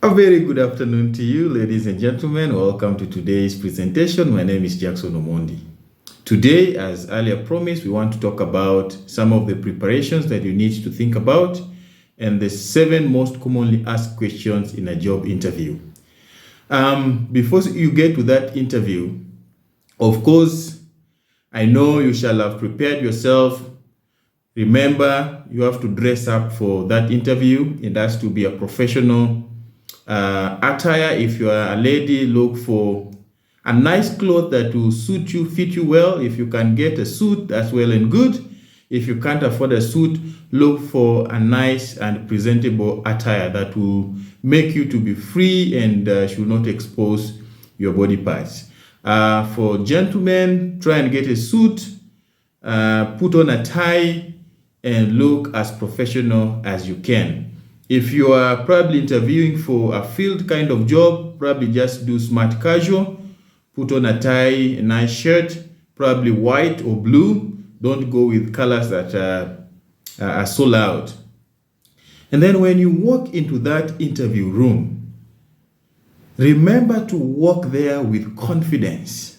A very good afternoon to you, ladies and gentlemen. Welcome to today's presentation. My name is Jackson Omondi. Today, as earlier promised, we want to talk about some of the preparations that you need to think about and the 7 most commonly asked questions in a job interview. Before you get to that interview, of course, I know you shall have prepared yourself. Remember, you have to dress up for that interview. It has to be a professional attire. If you are a lady, look for a nice cloth that will suit you, fit you well. If you can get a suit, that's well and good. If you can't afford a suit, look for a nice and presentable attire that will make you to be free and should not expose your body parts. For gentlemen, try and get a suit, put on a tie, and look as professional as you can. If you are probably interviewing for a field kind of job, probably just do smart casual. Put on a tie, a nice shirt, probably white or blue. Don't go with colors that are so loud. And then when you walk into that interview room, remember to walk there with confidence.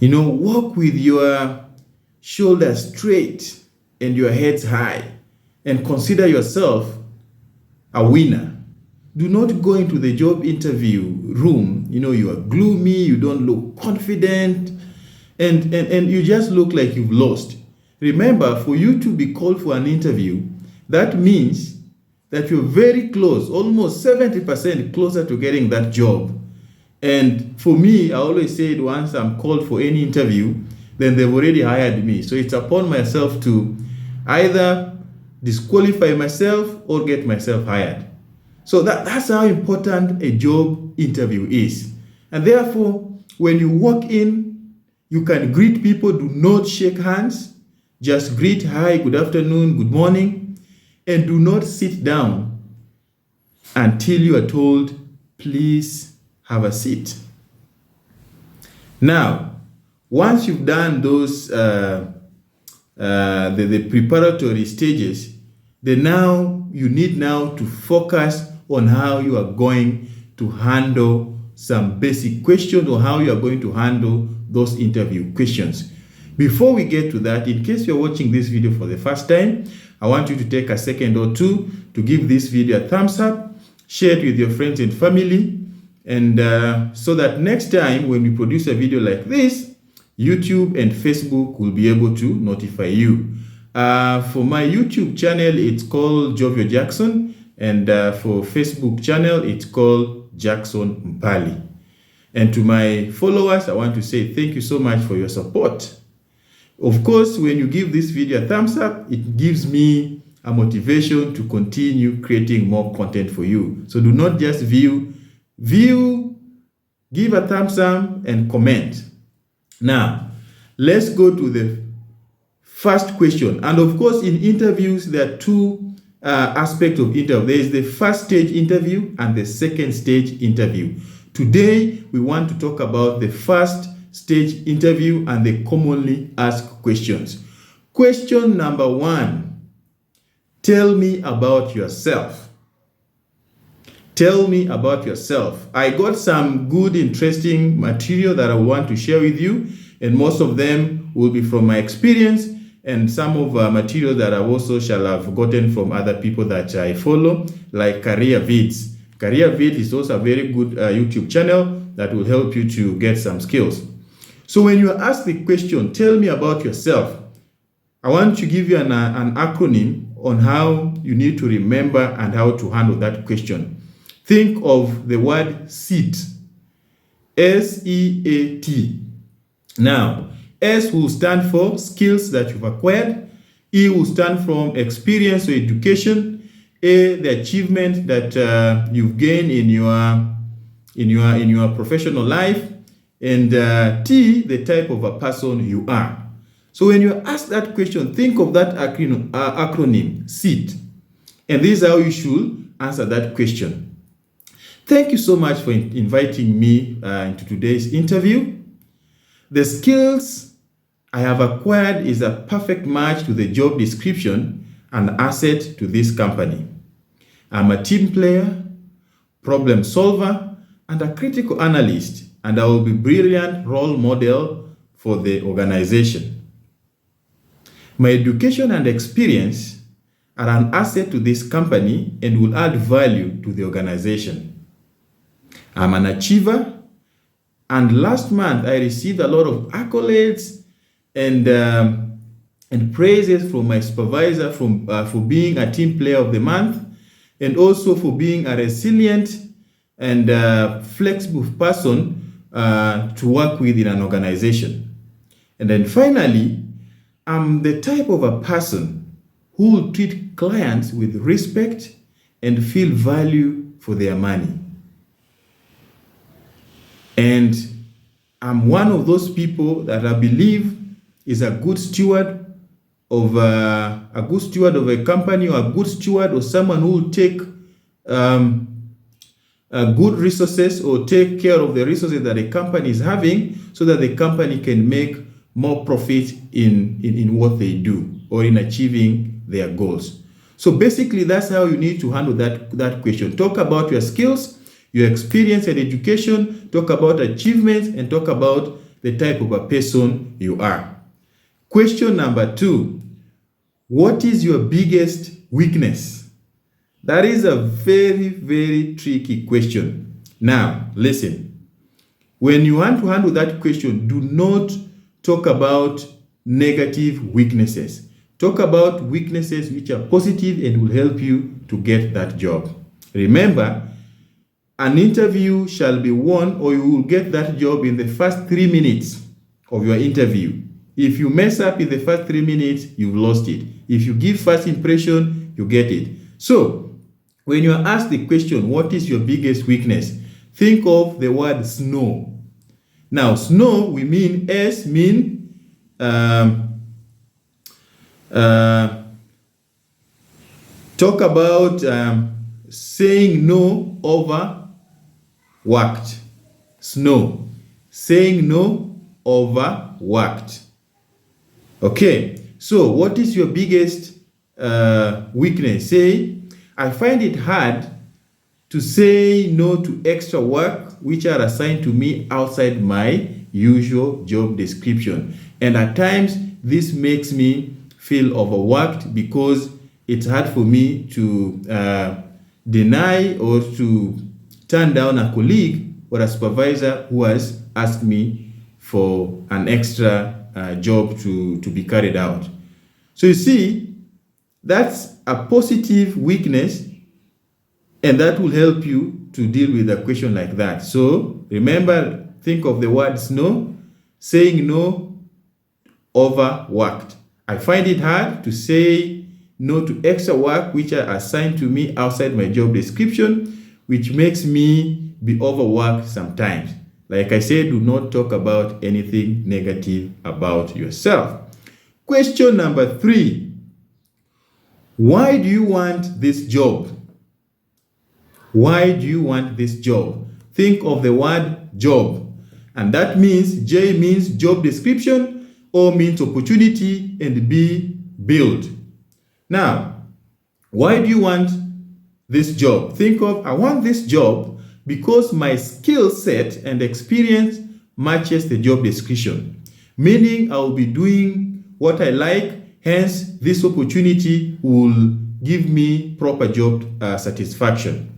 Walk with your shoulders straight and your heads high, and consider yourself a winner. Do not go into the job interview room, you are gloomy, you don't look confident, and you just look like you've lost. Remember, for you to be called for an interview, that means that you're very close, almost 70% closer to getting that job. And for me, I always say once I'm called for any interview, then they've already hired me. So it's upon myself to either disqualify myself or get myself hired. So that's how important a job interview is. And therefore, when you walk in, you can greet people. Do not shake hands. Just greet, hi, good afternoon, good morning. And do not sit down until you are told, please have a seat. Now, once you've done those the preparatory stages, then now you need now to focus on how you are going to handle some basic questions or how you are going to handle those interview questions. Before we get to that, in case you're watching this video for the first time, I want you to take a second or two to give this video a thumbs up, share it with your friends and family, and so that next time when we produce a video like this, YouTube and Facebook will be able to notify you. For my YouTube channel, it's called Jovio Jackson, and for Facebook channel, it's called Jackson Mpali. And to my followers, I want to say thank you so much for your support. Of course, when you give this video a thumbs up, it gives me a motivation to continue creating more content for you. So do not just view, give a thumbs up and comment. Now, let's go to the first question. And of course, in interviews, there are 2 aspects of interview. There is the first stage interview and the second stage interview. Today, we want to talk about the first stage interview and the commonly asked questions. Question number 1, tell me about yourself. Tell me about yourself. I got some good, interesting material that I want to share with you, and most of them will be from my experience, and some of material that I also shall have gotten from other people that I follow, like Career Vids. Career Vids is also a very good YouTube channel that will help you to get some skills. So when you ask the question, tell me about yourself, I want to give you an acronym on how you need to remember and how to handle that question. Think of the word SEAT. S-E-A-T. Now, S will stand for skills that you've acquired. E will stand for experience or education. A, the achievement that you've gained in your professional life. And T, the type of a person you are. So when you ask that question, think of that acronym, SEAT. And this is how you should answer that question. Thank you so much for inviting me into today's interview. The skills I have acquired is a perfect match to the job description and asset to this company. I'm a team player, problem solver, and a critical analyst, and I will be a brilliant role model for the organization. My education and experience are an asset to this company and will add value to the organization. I'm an achiever, and last month I received a lot of accolades and praises from my supervisor for being a team player of the month, and also for being a resilient and flexible person to work with in an organization. And then finally, I'm the type of a person who will treat clients with respect and feel value for their money. And I'm one of those people that I believe is a good steward of a company, or a good steward, or someone who will take good resources or take care of the resources that a company is having, so that the company can make more profit in what they do or in achieving their goals. So basically, that's how you need to handle that question. Talk about your skills, your experience and education, talk about achievements, and talk about the type of a person you are. Question number 2, what is your biggest weakness? That is a very, very tricky question. Now, listen. When you want to handle that question, do not talk about negative weaknesses. Talk about weaknesses which are positive and will help you to get that job. Remember, an interview shall be won, or you will get that job in the first 3 minutes of your interview. If you mess up in the first 3 minutes, you've lost it. If you give first impression, you get it. So, when you are asked the question, what is your biggest weakness? Think of the word snow. Now, snow, we mean talk about saying no overworked. Snow. Saying no overworked. Okay, so what is your biggest weakness? Say, I find it hard to say no to extra work which are assigned to me outside my usual job description. And at times, this makes me feel overworked because it's hard for me to deny or to turn down a colleague or a supervisor who has asked me for an extra job to be carried out. So you see, that's a positive weakness, and that will help you to deal with a question like that. So remember, think of the word no, saying no overworked. I find it hard to say no to extra work which are assigned to me outside my job description, which makes me be overworked sometimes. Like I said, do not talk about anything negative about yourself. Question number 3. Why do you want this job? Why do you want this job? Think of the word job. And that means J means job description, O means opportunity, and B, build. Now, why do you want this job? Think of, I want this job because my skill set and experience matches the job description. Meaning I will be doing what I like, hence this opportunity will give me proper job satisfaction.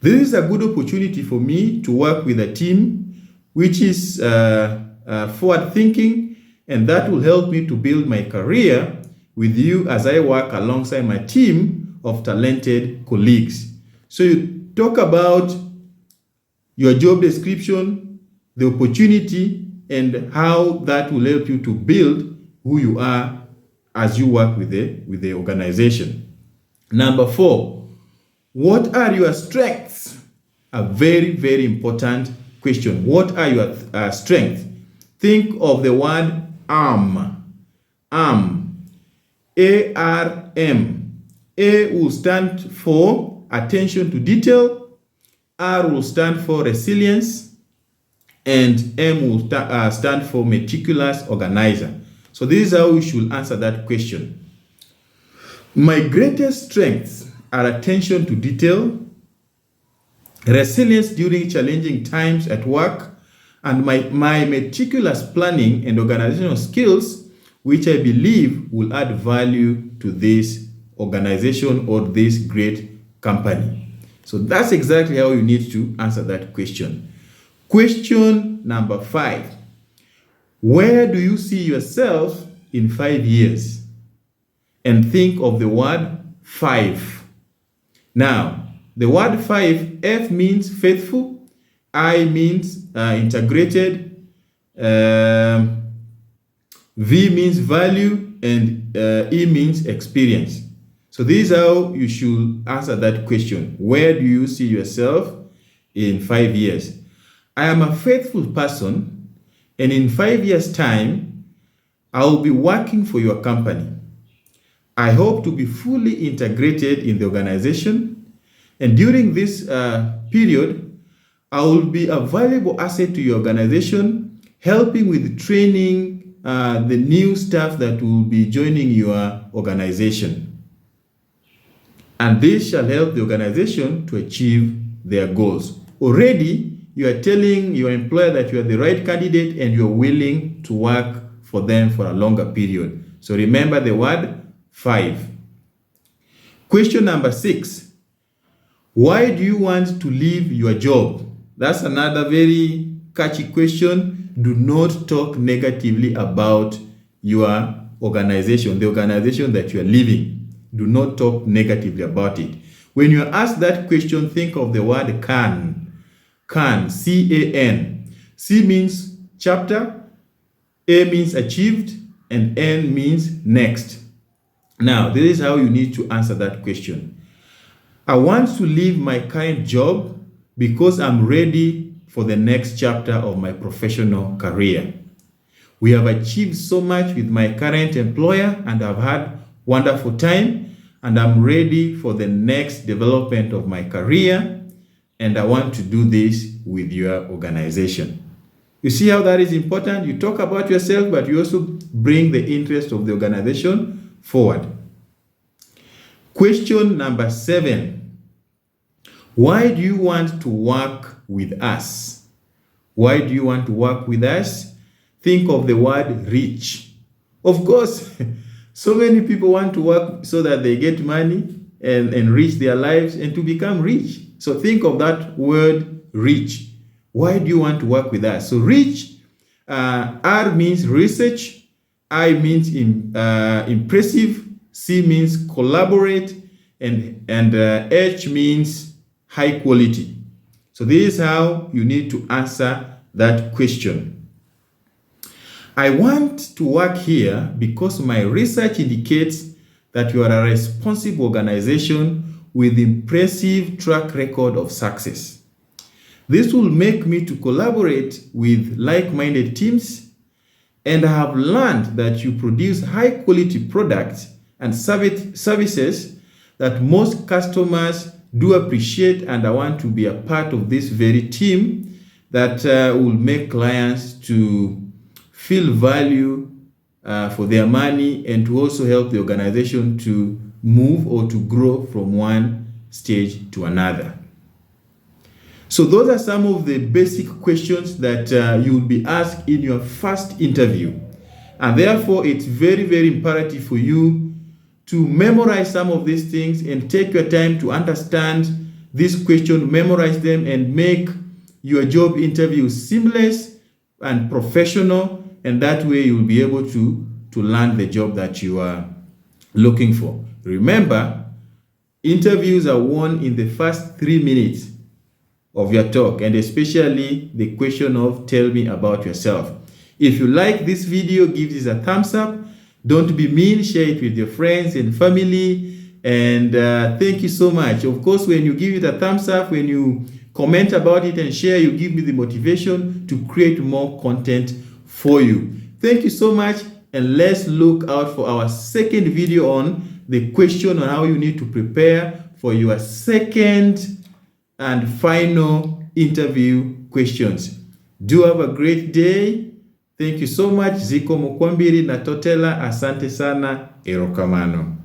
This is a good opportunity for me to work with a team which is forward thinking, and that will help me to build my career with you as I work alongside my team of talented colleagues. So you talk about your job description, the opportunity, and how that will help you to build who you are as you work with the organization. Number 4, what are your strengths? A very, very important question. What are your strengths? Think of the word ARM. ARM. A-R-M. A will stand for attention to detail. R will stand for resilience. And M will stand for meticulous organizer. So this is how we should answer that question. My greatest strengths are attention to detail, resilience during challenging times at work, and my meticulous planning and organizational skills, which I believe will add value to this organization or this great company. So that's exactly how you need to answer that question. Question number 5. Where do you see yourself in 5 years? And think of the word 5. Now, the word 5, F means faithful, I means integrated, V means value, and E means experience. So this is how you should answer that question. Where do you see yourself in 5 years? I am a faithful person, and in 5 years' time, I will be working for your company. I hope to be fully integrated in the organization, and during this period, I will be a valuable asset to your organization, helping with training the new staff that will be joining your organization. And this shall help the organization to achieve their goals. Already, you are telling your employer that you are the right candidate and you are willing to work for them for a longer period. So remember the word 5. Question number 6. Why do you want to leave your job? That's another very catchy question. Do not talk negatively about your organization, the organization that you are leaving. Do not talk negatively about it. When you are asked that question, think of the word can. Can, C-A-N. C means chapter, A means achieved, and N means next. Now, this is how you need to answer that question. I want to leave my current job because I'm ready for the next chapter of my professional career. We have achieved so much with my current employer and I've had wonderful time, and I'm ready for the next development of my career, and I want to do this with your organization. You see how that is important? You talk about yourself, but you also bring the interest of the organization forward. Question number 7. Why do you want to work with us? Why do you want to work with us? Think of the word rich. Of course, so many people want to work so that they get money and enrich their lives and to become rich. So think of that word rich. Why do you want to work with us? So rich, R means research, I means impressive, C means collaborate, and H means high quality. So this is how you need to answer that question. I want to work here because my research indicates that you are a responsible organization with impressive track record of success. This will make me to collaborate with like-minded teams, and I have learned that you produce high-quality products and services that most customers do appreciate, and I want to be a part of this very team that will make clients to feel value for their money and to also help the organization to move or to grow from one stage to another. So those are some of the basic questions that you will be asked in your first interview. And therefore, it's very, very imperative for you to memorize some of these things and take your time to understand these questions, memorize them, and make your job interview seamless and professional. And that way you will be able to land the job that you are looking for. Remember, interviews are won in the first 3 minutes of your talk, and especially the question of tell me about yourself. If you like this video, give this a thumbs up. Don't be mean, share it with your friends and family. And thank you so much. Of course, when you give it a thumbs up, when you comment about it and share, you give me the motivation to create more content for you. Thank you so much, and let's look out for our second video on the question on how you need to prepare for your second and final interview questions. Do have a great day. Thank you so much. Ziko Mukwambiri na Totela. Asante sana. Erokamano.